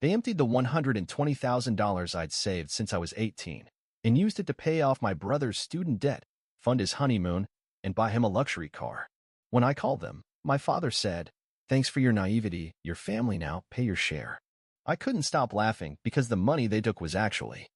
They emptied the $120,000 I'd saved since I was 18 and used it to pay off my brother's student debt, fund his honeymoon, and buy him a luxury car. When I called them, my father said, "Thanks for your naivety, your family now, pay your share." I couldn't stop laughing because the money they took was actually.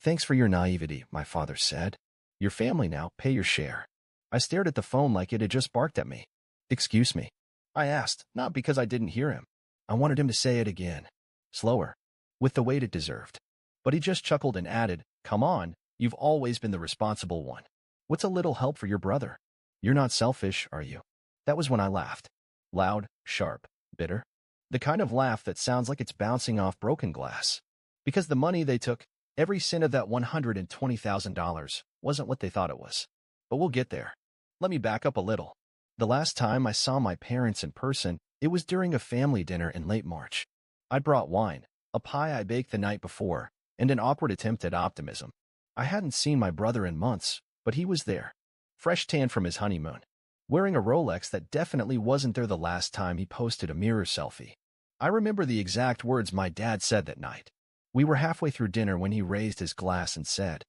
"Thanks for your naivety," my father said. "Your family now, pay your share." I stared at the phone like it had just barked at me. "Excuse me?" I asked, not because I didn't hear him. I wanted him to say it again. Slower, with the weight it deserved. But he just chuckled and added, "Come on, you've always been the responsible one. What's a little help for your brother? You're not selfish, are you?" That was when I laughed. Loud, sharp, bitter. The kind of laugh that sounds like it's bouncing off broken glass. Because the money they took, every cent of that $120,000, wasn't what they thought it was. But we'll get there. Let me back up a little. The last time I saw my parents in person, it was during a family dinner in late March. I'd brought wine, a pie I baked the night before, and an awkward attempt at optimism. I hadn't seen my brother in months, but he was there. Fresh tan from his honeymoon. Wearing a Rolex that definitely wasn't there the last time he posted a mirror selfie. I remember the exact words my dad said that night. We were halfway through dinner when he raised his glass and said,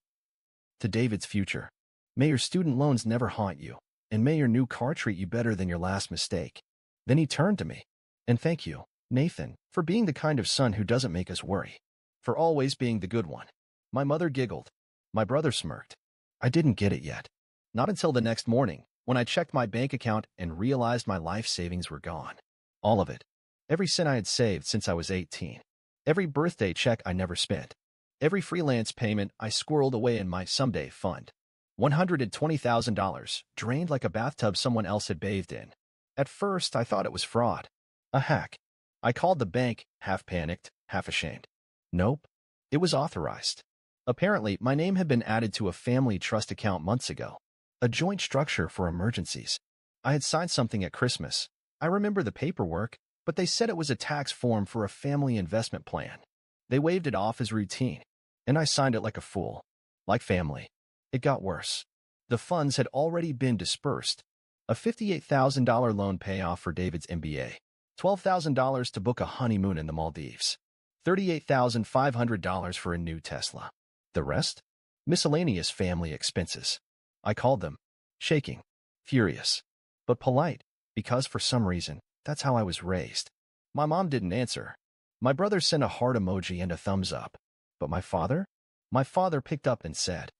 "To David's future. May your student loans never haunt you, and may your new car treat you better than your last mistake." Then he turned to me. "And thank you, Nathan, for being the kind of son who doesn't make us worry. For always being the good one." My mother giggled. My brother smirked. I didn't get it yet. Not until the next morning, when I checked my bank account and realized my life savings were gone. All of it. Every cent I had saved since I was 18. Every birthday check I never spent. Every freelance payment I squirreled away in my someday fund. $120,000, drained like a bathtub someone else had bathed in. At first, I thought it was fraud. A hack. I called the bank, half panicked, half ashamed. Nope. It was authorized. Apparently, my name had been added to a family trust account months ago. A joint structure for emergencies. I had signed something at Christmas. I remember the paperwork, but they said it was a tax form for a family investment plan. They waved it off as routine, and I signed it like a fool. Like family. It got worse. The funds had already been dispersed. A $58,000 loan payoff for David's MBA. $12,000 to book a honeymoon in the Maldives. $38,500 for a new Tesla. The rest? Miscellaneous family expenses. I called them, shaking, furious, but polite, because for some reason, that's how I was raised. My mom didn't answer. My brother sent a heart emoji and a thumbs up. But my father? My father picked up and said,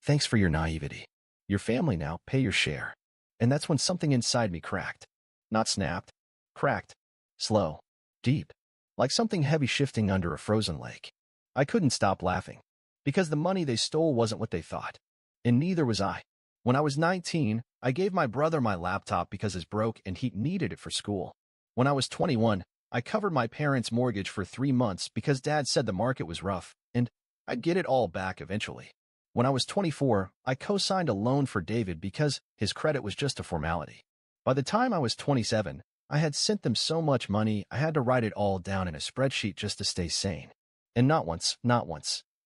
"Thanks for your naivety. Your family now, pay your share." And that's when something inside me cracked. Not snapped. Cracked. Slow. Deep. Like something heavy shifting under a frozen lake. I couldn't stop laughing. Because the money they stole wasn't what they thought. And neither was I. When I was 19, I gave my brother my laptop because it broke and he needed it for school. When I was 21, I covered my parents' mortgage for 3 months because Dad said the market was rough, and I'd get it all back eventually. When I was 24, I co-signed a loan for David because his credit was just a formality. By the time I was 27, I had sent them so much money I had to write it all down in a spreadsheet just to stay sane. And not once,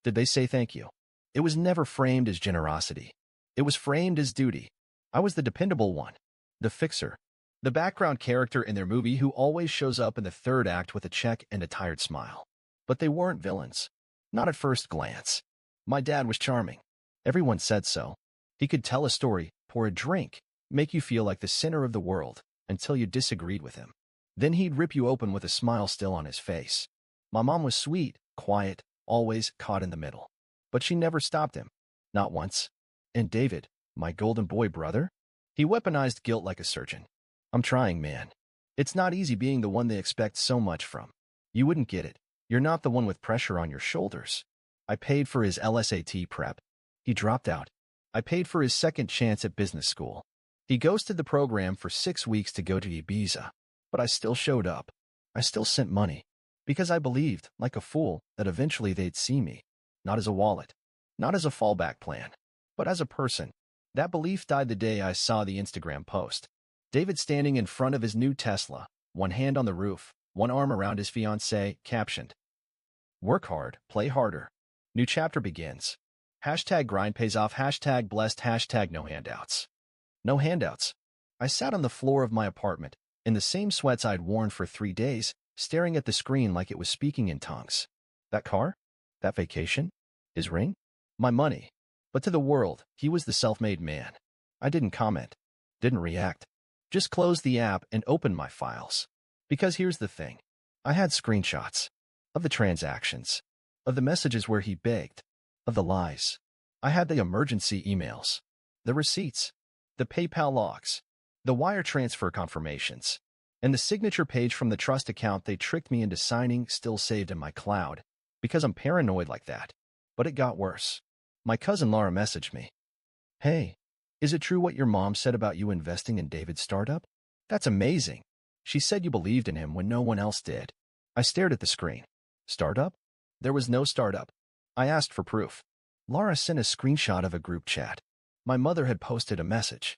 did they say thank you. It was never framed as generosity. It was framed as duty. I was the dependable one. The fixer. The background character in their movie who always shows up in the third act with a check and a tired smile. But they weren't villains. Not at first glance. My dad was charming. Everyone said so. He could tell a story, pour a drink, make you feel like the center of the world, until you disagreed with him. Then he'd rip you open with a smile still on his face. My mom was sweet, quiet, always caught in the middle. But she never stopped him. Not once. And David, my golden boy brother? He weaponized guilt like a surgeon. "I'm trying, man. It's not easy being the one they expect so much from. You wouldn't get it. You're not the one with pressure on your shoulders." I paid for his LSAT prep. He dropped out. I paid for his second chance at business school. He ghosted the program for 6 weeks to go to Ibiza. But I still showed up. I still sent money. Because I believed, like a fool, that eventually they'd see me. Not as a wallet. Not as a fallback plan. But as a person. That belief died the day I saw the Instagram post. David standing in front of his new Tesla, one hand on the roof, one arm around his fiancée, captioned, "Work hard, play harder. New chapter begins. Hashtag grind pays off, hashtag blessed, hashtag no handouts." No handouts. I sat on the floor of my apartment, in the same sweats I'd worn for 3 days, staring at the screen like it was speaking in tongues. That car? That vacation? His ring? My money. But to the world, he was the self-made man. I didn't comment, didn't react. Just closed the app and opened my files. Because here's the thing. I had screenshots of the transactions, of the messages where he begged, of the lies. I had the emergency emails, the receipts, the PayPal logs, the wire transfer confirmations, and the signature page from the trust account they tricked me into signing still saved in my cloud, because I'm paranoid like that. But it got worse. My cousin Laura messaged me. Hey, is it true what your mom said about you investing in David's startup? That's amazing. She said you believed in him when no one else did. I stared at the screen. Startup? There was no startup. I asked for proof. Laura sent a screenshot of a group chat. My mother had posted a message.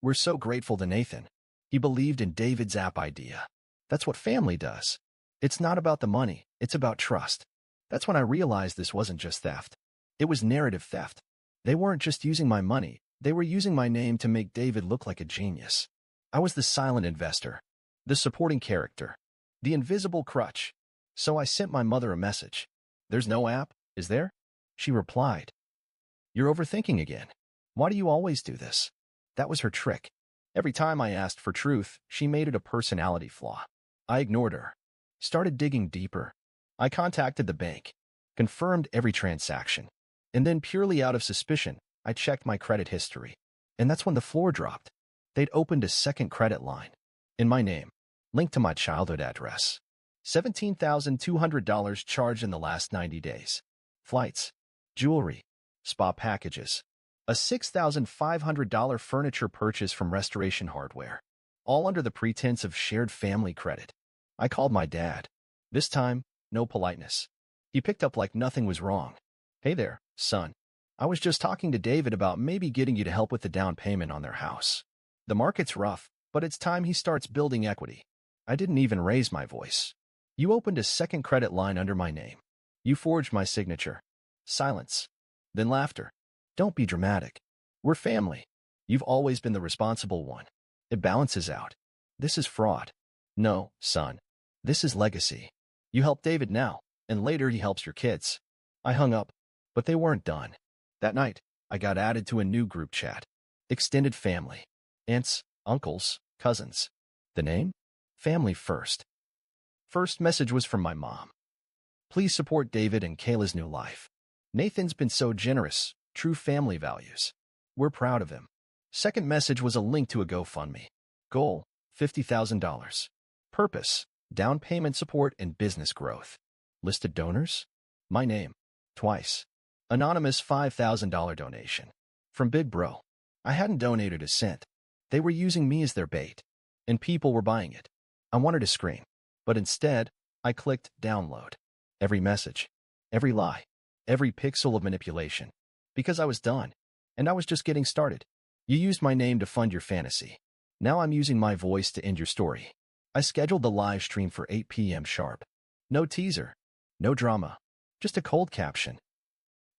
We're so grateful to Nathan. He believed in David's app idea. That's what family does. It's not about the money, it's about trust. That's when I realized this wasn't just theft. It was narrative theft. They weren't just using my money, they were using my name to make David look like a genius. I was the silent investor, the supporting character, the invisible crutch. So I sent my mother a message. There's no app, is there? She replied. You're overthinking again. Why do you always do this? That was her trick. Every time I asked for truth, she made it a personality flaw. I ignored her. Started digging deeper. I contacted the bank, confirmed every transaction, and then purely out of suspicion, I checked my credit history. And that's when the floor dropped. They'd opened a second credit line. In my name, linked to my childhood address. $17,200 charged in the last 90 days. Flights, jewelry, spa packages, a $6,500 furniture purchase from Restoration Hardware, all under the pretense of shared family credit. I called my dad. This time, no politeness. He picked up like nothing was wrong. Hey there, son. I was just talking to David about maybe getting you to help with the down payment on their house. The market's rough, but it's time he starts building equity. I didn't even raise my voice. You opened a second credit line under my name. You forged my signature. Silence. Then laughter. Don't be dramatic. We're family. You've always been the responsible one. It balances out. This is fraud. No, son. This is legacy. You help David now, and later he helps your kids. I hung up, but they weren't done. That night, I got added to a new group chat. Extended family. Aunts, uncles, cousins. The name? Family First. First message was from my mom. Please support David and Kayla's new life. Nathan's been so generous, true family values. We're proud of him. Second message was a link to a GoFundMe. Goal, $50,000. Purpose, down payment support and business growth. Listed donors? My name. Twice. Anonymous $5,000 donation. From Big Bro. I hadn't donated a cent. They were using me as their bait. And people were buying it. I wanted to scream. But instead, I clicked download. Every message. Every lie. Every pixel of manipulation. Because I was done. And I was just getting started. You used my name to fund your fantasy. Now I'm using my voice to end your story. I scheduled the live stream for 8 p.m. sharp. No teaser. No drama. Just a cold caption.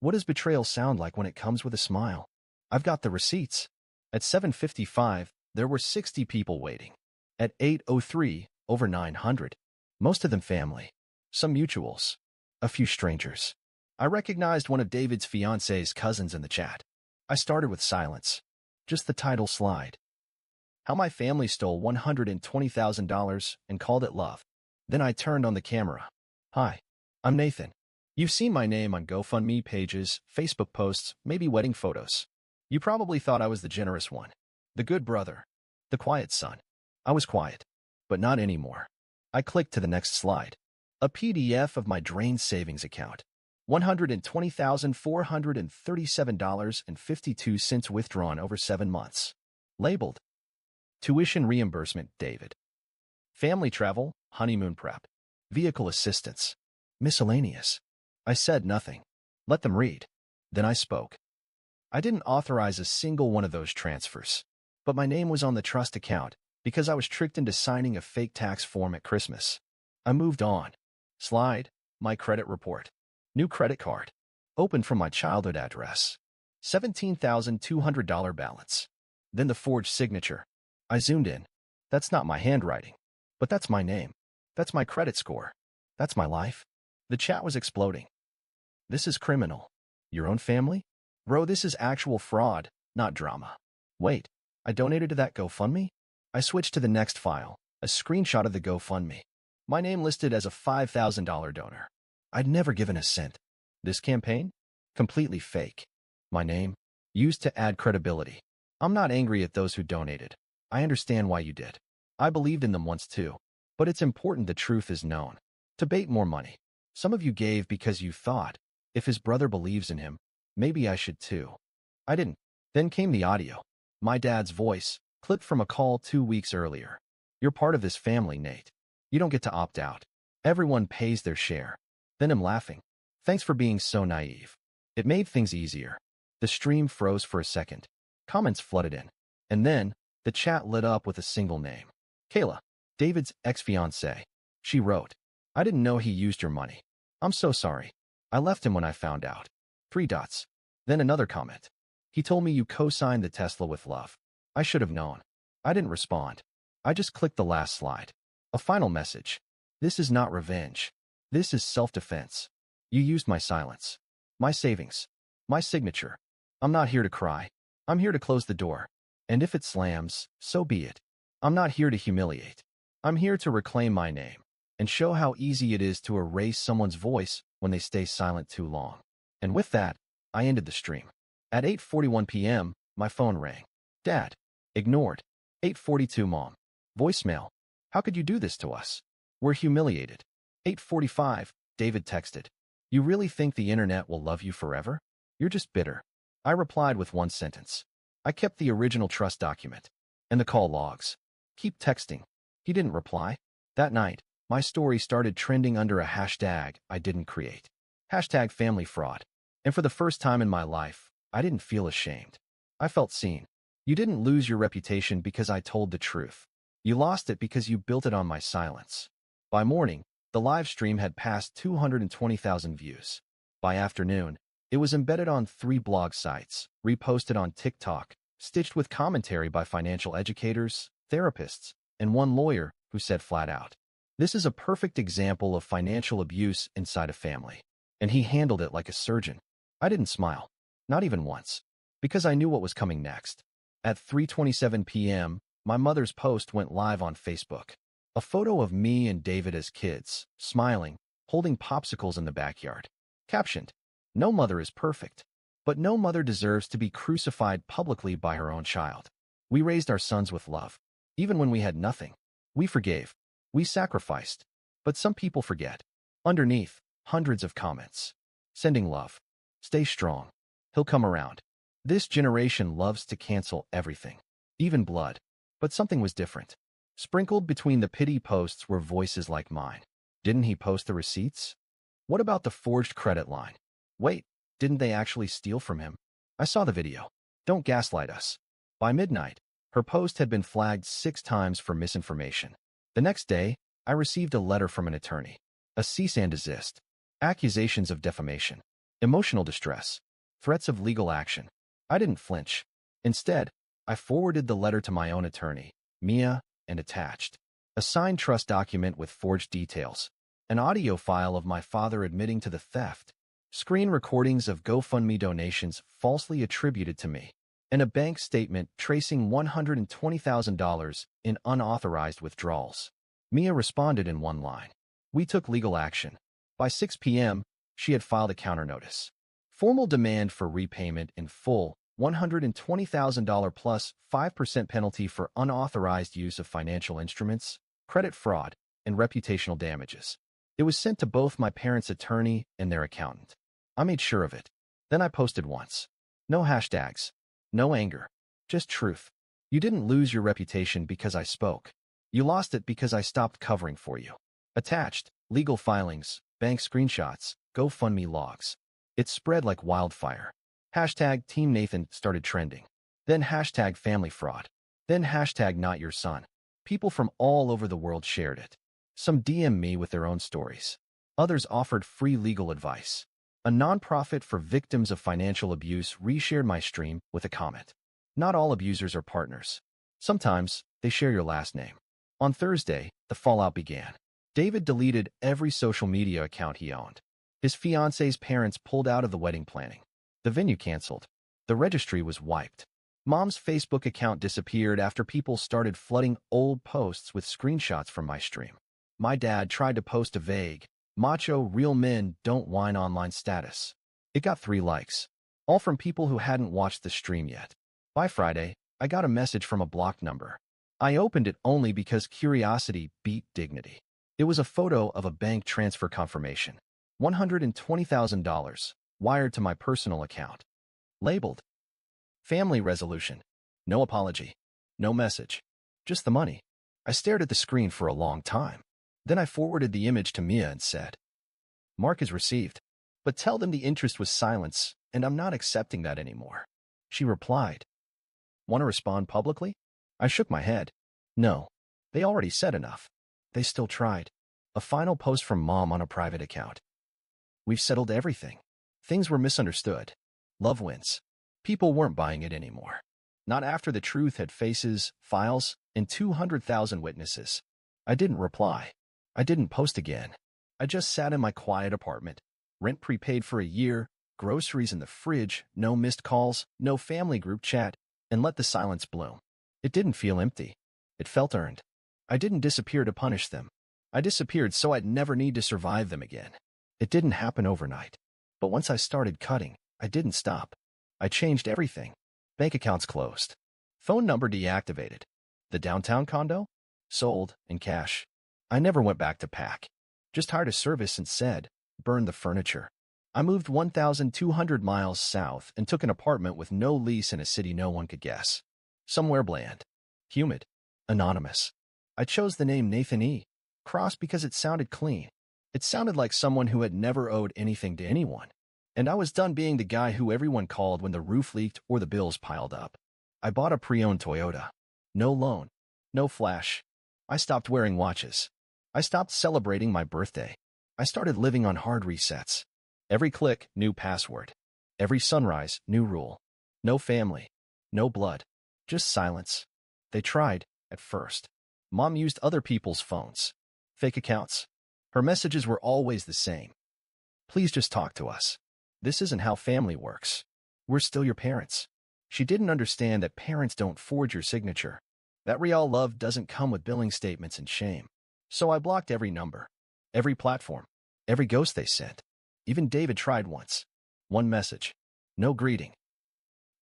What does betrayal sound like when it comes with a smile? I've got the receipts. At 7:55, there were 60 people waiting. At 8:03, over 900. Most of them family. Some mutuals. A few strangers. I recognized one of David's fiancé's cousins in the chat. I started with silence. Just the title slide. How my family stole $120,000 and called it love. Then I turned on the camera. Hi, I'm Nathan. You've seen my name on GoFundMe pages, Facebook posts, maybe wedding photos. You probably thought I was the generous one. The good brother. The quiet son. I was quiet. But not anymore. I clicked to the next slide. A PDF of my drained savings account. $120,437.52 withdrawn over 7 months. Labeled. Tuition reimbursement, David. Family travel, honeymoon prep. Vehicle assistance. Miscellaneous. I said nothing. Let them read. Then I spoke. I didn't authorize a single one of those transfers. But my name was on the trust account because I was tricked into signing a fake tax form at Christmas. I moved on. Slide. My credit report. New credit card. Opened from my childhood address. $17,200 balance. Then the forged signature. I zoomed in. That's not my handwriting. But that's my name. That's my credit score. That's my life. The chat was exploding. This is criminal. Your own family? Bro, this is actual fraud, not drama. Wait, I donated to that GoFundMe? I switched to the next file, a screenshot of the GoFundMe. My name listed as a $5,000 donor. I'd never given a cent. This campaign? Completely fake. My name? Used to add credibility. I'm not angry at those who donated. I understand why you did. I believed in them once too. But it's important the truth is known. To bait more money. Some of you gave because you thought, if his brother believes in him, maybe I should too. I didn't. Then came the audio. My dad's voice, clipped from a call 2 weeks earlier. You're part of this family, Nate. You don't get to opt out. Everyone pays their share. Then him laughing. Thanks for being so naive. It made things easier. The stream froze for a second. Comments flooded in. And then, the chat lit up with a single name. Kayla, David's ex-fiancée. She wrote, I didn't know he used your money. I'm so sorry. I left him when I found out. 3 dots. Then another comment. He told me you co-signed the Tesla with love. I should have known. I didn't respond. I just clicked the last slide. A final message. This is not revenge. This is self-defense. You used my silence. My savings. My signature. I'm not here to cry. I'm here to close the door. And if it slams, so be it. I'm not here to humiliate. I'm here to reclaim my name and show how easy it is to erase someone's voice when they stay silent too long. And with that, I ended the stream. At 8:41 p.m., my phone rang. Dad. Ignored. 8:42 Mom. Voicemail. How could you do this to us? We're humiliated. 8:45, David texted. You really think the internet will love you forever? You're just bitter. I replied with one sentence. I kept the original trust document. And the call logs. Keep texting. He didn't reply. That night, my story started trending under a hashtag I didn't create. Hashtag family fraud. And for the first time in my life, I didn't feel ashamed. I felt seen. You didn't lose your reputation because I told the truth. You lost it because you built it on my silence. By morning, the live stream had passed 220,000 views. By afternoon, it was embedded on 3 blog sites, reposted on TikTok, stitched with commentary by financial educators, therapists, and one lawyer who said flat out, this is a perfect example of financial abuse inside a family. And he handled it like a surgeon. I didn't smile. Not even once. Because I knew what was coming next. At 3:27 p.m., my mother's post went live on Facebook. A photo of me and David as kids, smiling, holding popsicles in the backyard. Captioned, no mother is perfect, but no mother deserves to be crucified publicly by her own child. We raised our sons with love. Even when we had nothing. We forgave. We sacrificed. But some people forget. Underneath, hundreds of comments. Sending love. Stay strong. He'll come around. This generation loves to cancel everything. Even blood. But something was different. Sprinkled between the pity posts were voices like mine. Didn't he post the receipts? What about the forged credit line? Wait, didn't they actually steal from him? I saw the video. Don't gaslight us. By midnight, her post had been flagged 6 times for misinformation. The next day, I received a letter from an attorney. A cease and desist. Accusations of defamation. Emotional distress. Threats of legal action. I didn't flinch. Instead, I forwarded the letter to my own attorney, Mia, and attached a signed trust document with forged details, an audio file of my father admitting to the theft, screen recordings of GoFundMe donations falsely attributed to me, and a bank statement tracing $120,000 in unauthorized withdrawals. Mia responded in one line. We took legal action. By 6 p.m., she had filed a counter notice. Formal demand for repayment in full, $120,000 plus 5% penalty for unauthorized use of financial instruments, credit fraud, and reputational damages. It was sent to both my parents' attorney and their accountant. I made sure of it. Then I posted once. No hashtags. No anger. Just truth. You didn't lose your reputation because I spoke. You lost it because I stopped covering for you. Attached, legal filings, bank screenshots, GoFundMe logs. It spread like wildfire. Hashtag Team Nathan started trending. Then hashtag family fraud. Then hashtag not your son. People from all over the world shared it. Some DM me with their own stories. Others offered free legal advice. A nonprofit for victims of financial abuse reshared my stream with a comment. Not all abusers are partners. Sometimes, they share your last name. On Thursday, the fallout began. David deleted every social media account he owned. His fiance's parents pulled out of the wedding planning. The venue canceled. The registry was wiped. Mom's Facebook account disappeared after people started flooding old posts with screenshots from my stream. My dad tried to post a vague, macho real men don't whine online status. It got 3 likes, all from people who hadn't watched the stream yet. By Friday, I got a message from a blocked number. I opened it only because curiosity beat dignity. It was a photo of a bank transfer confirmation. $120,000, wired to my personal account. Labeled, Family Resolution. No apology. No message. Just the money. I stared at the screen for a long time. Then I forwarded the image to Mia and said, Mark is received, but tell them the interest was silence, and I'm not accepting that anymore. She replied, Want to respond publicly? I shook my head. No. They already said enough. They still tried. A final post from Mom on a private account. We've settled everything. Things were misunderstood. Love wins. People weren't buying it anymore. Not after the truth had faces, files, and 200,000 witnesses. I didn't reply. I didn't post again. I just sat in my quiet apartment. Rent prepaid for a year, groceries in the fridge, no missed calls, no family group chat, and let the silence bloom. It didn't feel empty. It felt earned. I didn't disappear to punish them. I disappeared so I'd never need to survive them again. It didn't happen overnight. But once I started cutting, I didn't stop. I changed everything. Bank accounts closed. Phone number deactivated. The downtown condo? Sold in cash. I never went back to pack. Just hired a service and said, burn the furniture. I moved 1,200 miles south and took an apartment with no lease in a city no one could guess. Somewhere bland. Humid. Anonymous. I chose the name Nathan E. Cross because it sounded clean. It sounded like someone who had never owed anything to anyone. And I was done being the guy who everyone called when the roof leaked or the bills piled up. I bought a pre-owned Toyota. No loan. No flash. I stopped wearing watches. I stopped celebrating my birthday. I started living on hard resets. Every click, new password. Every sunrise, new rule. No family. No blood. Just silence. They tried, at first. Mom used other people's phones. Fake accounts. Her messages were always the same. Please just talk to us. This isn't how family works. We're still your parents. She didn't understand that parents don't forge your signature. That real love doesn't come with billing statements and shame. So I blocked every number, every platform, every ghost they sent. Even David tried once. One message. No greeting.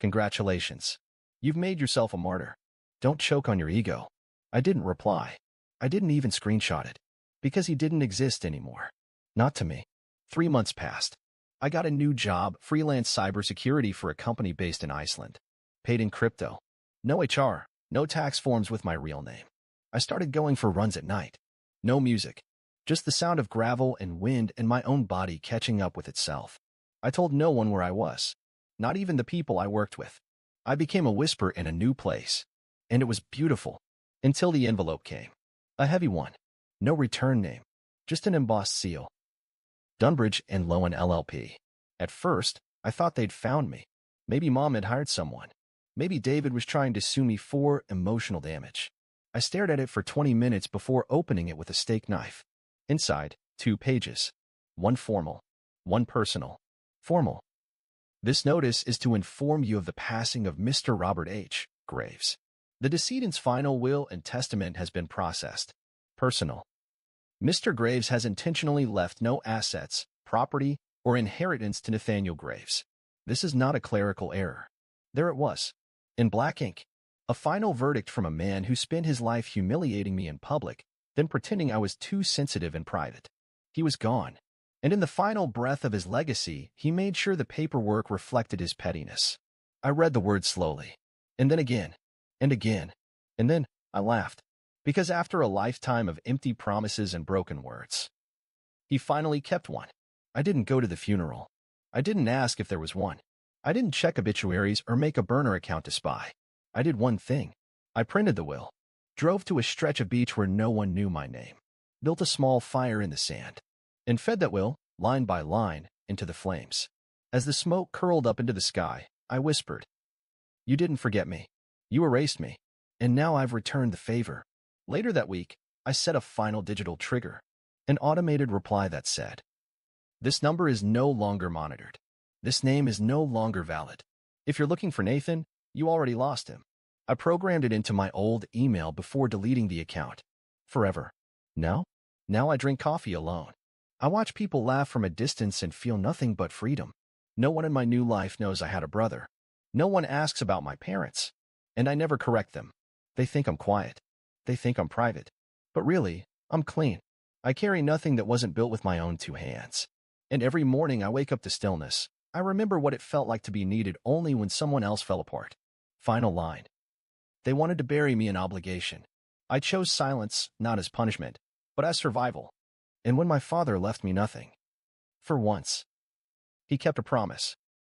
Congratulations. You've made yourself a martyr. Don't choke on your ego. I didn't reply. I didn't even screenshot it. Because he didn't exist anymore. Not to me. 3 months passed. I got a new job, freelance cybersecurity for a company based in Iceland. Paid in crypto. No HR, no tax forms with my real name. I started going for runs at night. No music. Just the sound of gravel and wind and my own body catching up with itself. I told no one where I was. Not even the people I worked with. I became a whisper in a new place. And it was beautiful. Until the envelope came. A heavy one. No return name. Just an embossed seal. Dunbridge and Lowen LLP. At first, I thought they'd found me. Maybe Mom had hired someone. Maybe David was trying to sue me for emotional damage. I stared at it for 20 minutes before opening it with a steak knife. Inside, 2 pages. One formal. One personal. Formal. This notice is to inform you of the passing of Mr. Robert H. Graves. The decedent's final will and testament has been processed. Personal. Mr. Graves has intentionally left no assets, property, or inheritance to Nathaniel Graves. This is not a clerical error. There it was. In black ink. A final verdict from a man who spent his life humiliating me in public, then pretending I was too sensitive in private. He was gone. And in the final breath of his legacy, he made sure the paperwork reflected his pettiness. I read the words slowly. And then again. And again. And then I laughed. Because after a lifetime of empty promises and broken words, he finally kept one. I didn't go to the funeral. I didn't ask if there was one. I didn't check obituaries or make a burner account to spy. I did one thing. I printed the will, drove to a stretch of beach where no one knew my name, built a small fire in the sand, and fed that will, line by line, into the flames. As the smoke curled up into the sky, I whispered, "You didn't forget me. You erased me. And now I've returned the favor." Later that week, I set a final digital trigger. An automated reply that said, "This number is no longer monitored. This name is no longer valid. If you're looking for Nathan, you already lost him." I programmed it into my old email before deleting the account. Forever. Now I drink coffee alone. I watch people laugh from a distance and feel nothing but freedom. No one in my new life knows I had a brother. No one asks about my parents. And I never correct them. They think I'm quiet. They think I'm private. But really, I'm clean. I carry nothing that wasn't built with my own two hands. And every morning I wake up to stillness. I remember what it felt like to be needed only when someone else fell apart. Final line. They wanted to bury me in obligation. I chose silence, not as punishment, but as survival. And when my father left me nothing, for once, he kept a promise.